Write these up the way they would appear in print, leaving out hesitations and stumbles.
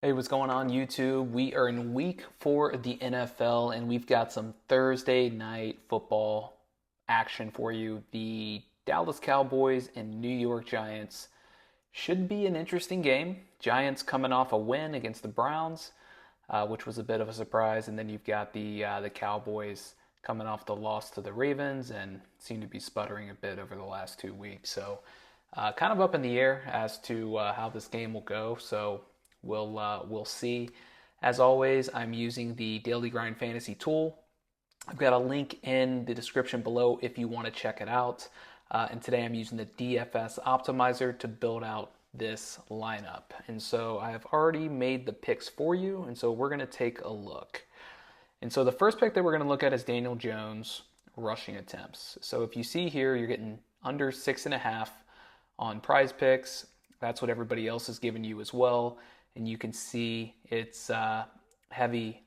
Hey, what's going on, YouTube? We are in week 4 of the NFL, and we've got some Thursday night football action for you. The Dallas Cowboys and New York Giants should be an interesting game. Giants coming off a win against the Browns, which was a bit of a surprise, and then you've got the Cowboys coming off the loss to the Ravens and seem to be sputtering a bit over the last 2 weeks. So, kind of up in the air as to how this game will go. So. We'll see. As always, I'm using the Daily Grind Fantasy tool. I've got a link in the description below if you want to check it out. And today I'm using the DFS optimizer to build out this lineup. And so I have already made the picks for you. And so we're going to take a look. And so the first pick that we're going to look at is Daniel Jones rushing attempts. So if you see here, you're getting under 6.5 on PrizePicks. That's what everybody else is giving you as well. And you can see it's heavy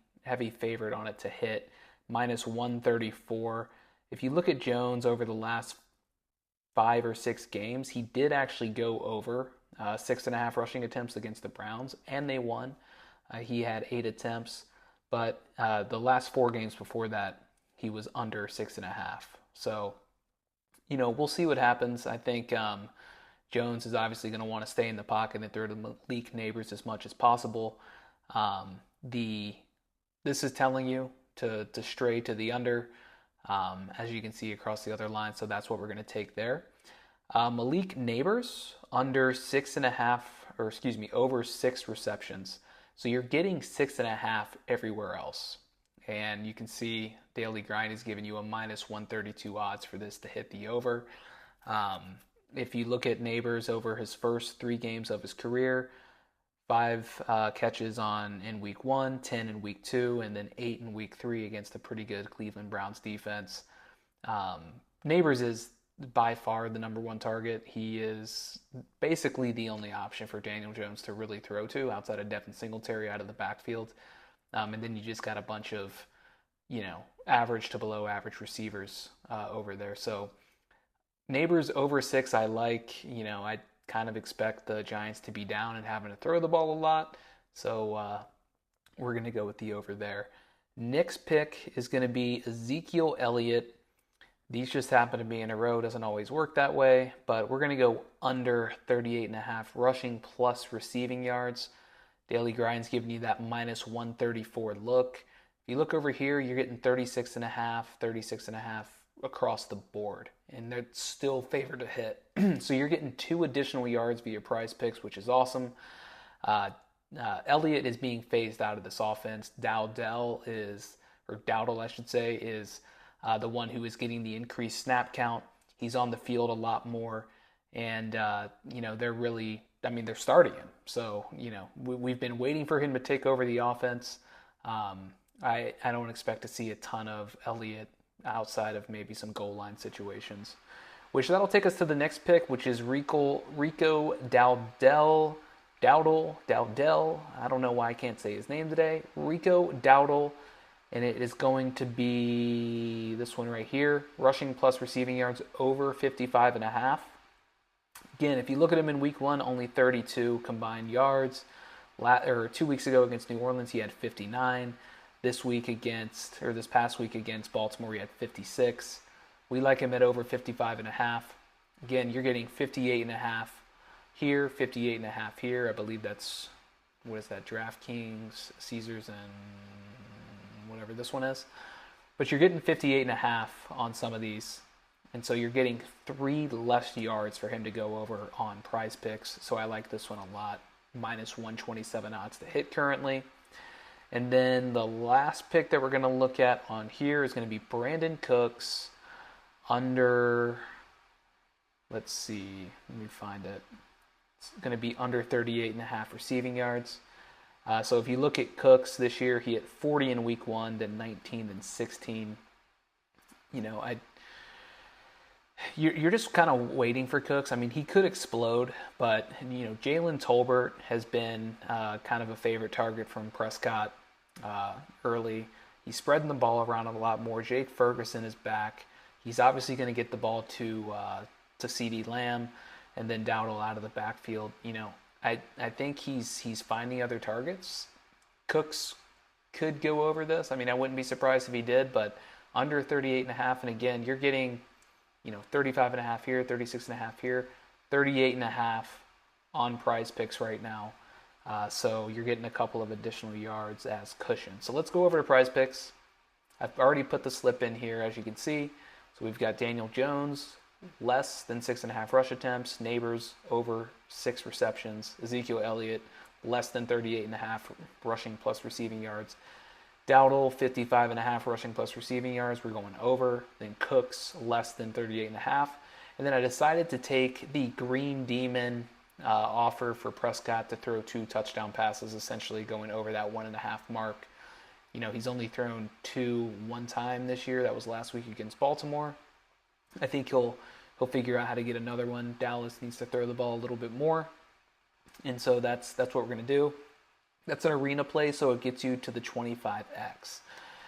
favorite on it to hit, minus 134. If you look at Jones over the last 5 or 6 games, he did actually go over 6.5 rushing attempts against the Browns, and they won. He had 8 attempts, but the last 4 games before that, he was under 6.5. So, we'll see what happens. I think Jones is obviously going to want to stay in the pocket and throw to Malik Neighbors as much as possible. This is telling you to stray to the under, as you can see across the other line. So that's what we're going to take there. Malik Neighbors under 6.5, or excuse me, over 6 receptions. So you're getting 6.5 everywhere else. And you can see Daily Grind is giving you a minus 132 odds for this to hit the over. If you look at Neighbors over his first 3 games of his career, 5 catches in week 1, 10 in week 2, and then 8 in week 3 against a pretty good Cleveland Browns defense. Neighbors is by far the number 1 target. He is basically the only option for Daniel Jones to really throw to outside of Devin Singletary out of the backfield. And then you just got a bunch of, average to below average receivers over there. So Neighbors over 6, I like. I kind of expect the Giants to be down and having to throw the ball a lot. So we're going to go with the over there. Next pick is going to be Ezekiel Elliott. These just happen to be in a row. Doesn't always work that way. But we're going to go under 38.5 rushing plus receiving yards. Daily Grind's giving you that minus 134 look. If you look over here, you're getting 36.5 across the board, and they're still favored to hit. So you're getting 2 additional yards via PrizePicks, which is awesome. Elliott is being phased out of this offense. Dowdle, I should say, is the one who is getting the increased snap count. He's on the field a lot more, and they're starting him. So we've been waiting for him to take over the offense. I don't expect to see a ton of Elliott outside of maybe some goal line situations. Which that'll take us to the next pick, which is Rico Dowdle. I don't know why I can't say his name today. Rico Dowdle, and it is going to be this one right here. Rushing plus receiving yards over 55.5. Again, if you look at him in week 1, only 32 combined yards. 2 weeks ago against New Orleans, he had 59. This past week against Baltimore, he had 56. We like him at over 55.5. Again, you're getting 58.5 here, 58.5 here. I believe that's, DraftKings, Caesars, and whatever this one is. But you're getting 58.5 on some of these. And so you're getting 3 less yards for him to go over on PrizePicks. So I like this one a lot. Minus 127 odds to hit currently. And then the last pick that we're going to look at on here is going to be Brandon Cooks under, let me find it. It's going to be under 38.5 receiving yards. So if you look at Cooks this year, he had 40 in week 1, then 19, then 16. You're just kind of waiting for Cooks. I mean, he could explode, but Jalen Tolbert has been kind of a favorite target from Prescott early. He's spreading the ball around a lot more. Jake Ferguson is back. He's obviously going to get the ball to CeeDee Lamb, and then Dowdle out of the backfield. I think he's finding other targets. Cooks could go over this. I mean, I wouldn't be surprised if he did, but under 38.5, and again, you're getting 35.5 here, 36.5 here, 38.5 on PrizePicks right now. So you're getting a couple of additional yards as cushion. So let's go over to PrizePicks. I've already put the slip in here, as you can see. So we've got Daniel Jones, less than 6.5 rush attempts. Neighbors, over 6 receptions. Ezekiel Elliott, less than 38.5 rushing plus receiving yards. Dowdle, 55.5 rushing plus receiving yards. We're going over. Then Cooks, less than 38.5. And then I decided to take the Green Demon offer for Prescott to throw 2 touchdown passes, essentially going over that 1.5 mark. He's only thrown 2 one time this year. That was last week against Baltimore. I think he'll figure out how to get another one. Dallas needs to throw the ball a little bit more. And so that's what we're going to do. That's an arena play, so it gets you to the 25x.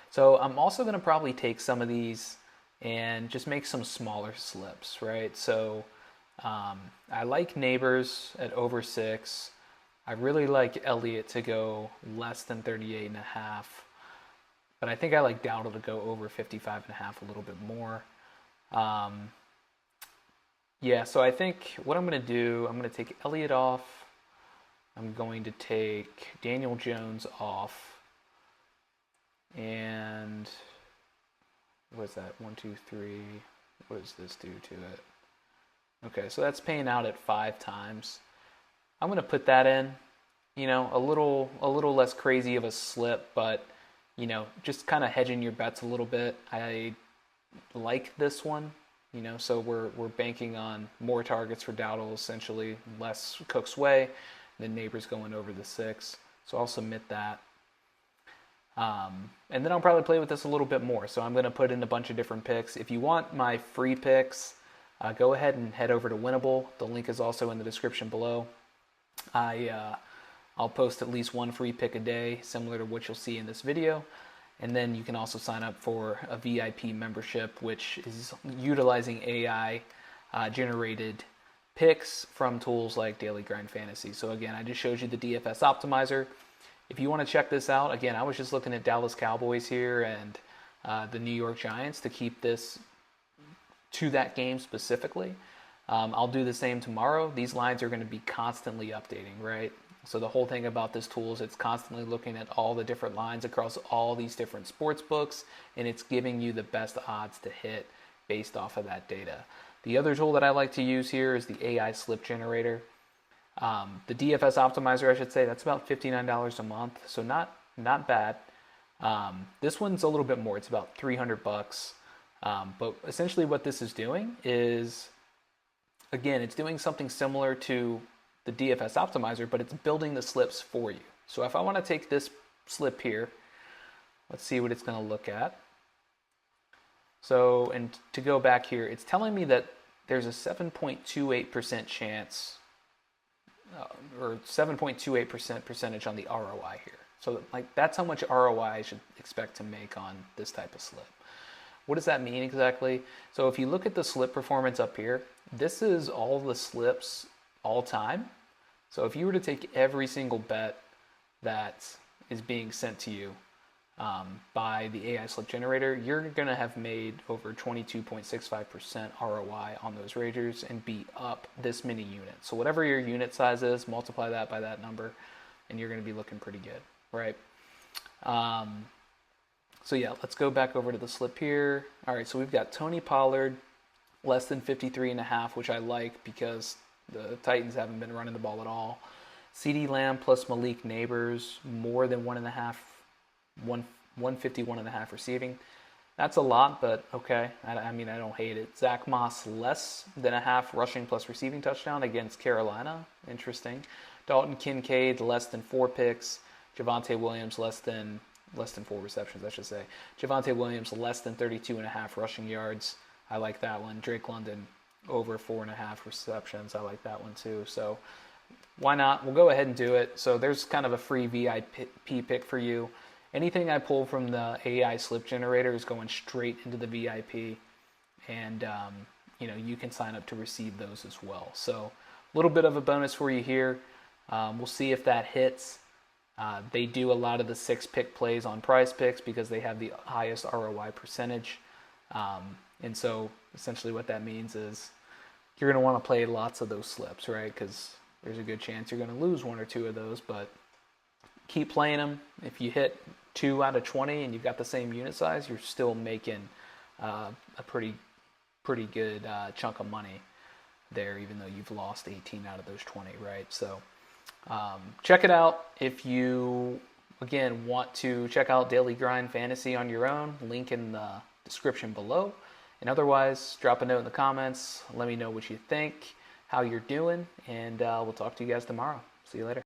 So I'm also going to probably take some of these and just make some smaller slips, right? So I like Neighbors at over 6. I really like Elliott to go less than 38.5. But I think I like Dowdle to go over 55.5 a little bit more. Yeah, so I think what I'm going to do, I'm going to take Elliott off. I'm going to take Daniel Jones off. And what is that? 1, 2, 3. What does this do to it? Okay, so that's paying out at 5 times. I'm going to put that in. A little less crazy of a slip, but just kind of hedging your bets a little bit. I like this one. So we're banking on more targets for Dowdle, essentially less Cook's way. Then Neighbors going over the 6. So I'll submit that. And then I'll probably play with this a little bit more. So I'm going to put in a bunch of different picks. If you want my free picks, go ahead and head over to Winnable. The link is also in the description below. I'll post at least 1 free pick a day, similar to what you'll see in this video. And then you can also sign up for a VIP membership, which is utilizing AI generated picks from tools like Daily Grind Fantasy. So again, I just showed you the DFS optimizer. If you want to check this out, again, I was just looking at Dallas Cowboys here and the New York Giants to keep this to that game specifically. I'll do the same tomorrow. These lines are going to be constantly updating, right? So the whole thing about this tool is it's constantly looking at all the different lines across all these different sports books, and it's giving you the best odds to hit based off of that data. The other tool that I like to use here is the AI slip generator. The DFS optimizer, I should say, that's about $59 a month, so not bad. This one's a little bit more. It's about $300. But essentially what this is doing is, again, it's doing something similar to the DFS optimizer, but it's building the slips for you. So if I want to take this slip here, let's see what it's going to look at. So, and to go back here, it's telling me that there's a 7.28% chance, or 7.28% percentage on the ROI here. So that's how much ROI I should expect to make on this type of slip. What does that mean exactly? So if you look at the slip performance up here, this is all the slips all time. So if you were to take every single bet that is being sent to you by the AI slip generator, you're going to have made over 22.65% ROI on those wagers and be up this many units. So whatever your unit size is, multiply that by that number, and you're going to be looking pretty good, right? So yeah, let's go back over to the slip here. All right, so we've got Tony Pollard, less than 53.5, which I like because the Titans haven't been running the ball at all. CeeDee Lamb plus Malik Neighbors, more than 1.5, 151.5 receiving. That's a lot, but okay. I mean, I don't hate it. Zach Moss, less than a half rushing plus receiving touchdown against Carolina. Interesting. Dalton Kincaid, less than 4 picks. Javonte Williams, less than 4 receptions, I should say. Javonte Williams, less than 32.5 rushing yards. I like that one. Drake London, over 4.5 receptions. I like that one too. So why not? We'll go ahead and do it. So there's kind of a free VIP pick for you. Anything I pull from the AI slip generator is going straight into the VIP, and you can sign up to receive those as well. So a little bit of a bonus for you here. We'll see if that hits. They do a lot of the 6-pick plays on PrizePicks because they have the highest ROI percentage. And so essentially what that means is you're going to want to play lots of those slips, right? Because there's a good chance you're going to lose one or two of those, but keep playing them. If you hit 2 out of 20 and you've got the same unit size, you're still making a pretty good chunk of money there, even though you've lost 18 out of those 20, right? So check it out. If you, again, want to check out Daily Grind Fantasy on your own, link in the description below. And otherwise, drop a note in the comments. Let me know what you think, how you're doing, and we'll talk to you guys tomorrow. See you later.